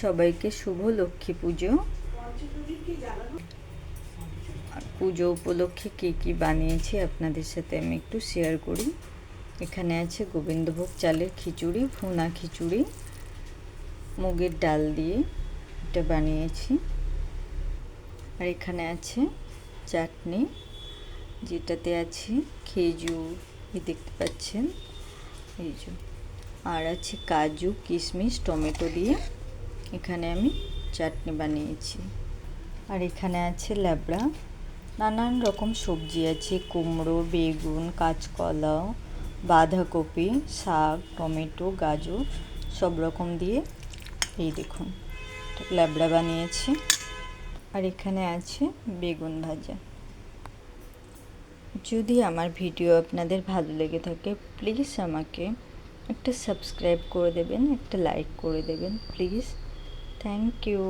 সবাইকে শুভ লক্ষ্মী পুজো। আর পুজো উপলক্ষে কী কী বানিয়েছি আপনাদের সাথে আমি একটু শেয়ার করি। এখানে আছে গোবিন্দভোগ চালের খিচুড়ি, ভুনা খিচুড়ি, মুগের ডাল দিয়ে এটা বানিয়েছি। আর এখানে আছে চাটনি, যেটাতে আছে খেজুর, দেখতে পাচ্ছেন এই যে। আর আছে কাজু, কিশমিশ, টমেটো দিয়ে এখানে আমি চাটনি বানিয়েছি। আর এখানে আছে ল্যাবড়া, নানান রকম সবজি আছে, কুমড়ো, বেগুন, কাঁচকলা, বাঁধাকপি, শাক, টমেটো, গাজর সব রকম দিয়ে এই দেখুন ল্যাবড়া বানিয়েছি। আর এখানে আছে বেগুন ভাজা। যদি আমার ভিডিও আপনাদের ভালো লেগে থাকে প্লিজ আমাকে একটা সাবস্ক্রাইব করে দেবেন, একটা লাইক করে দেবেন প্লিজ। Thank you.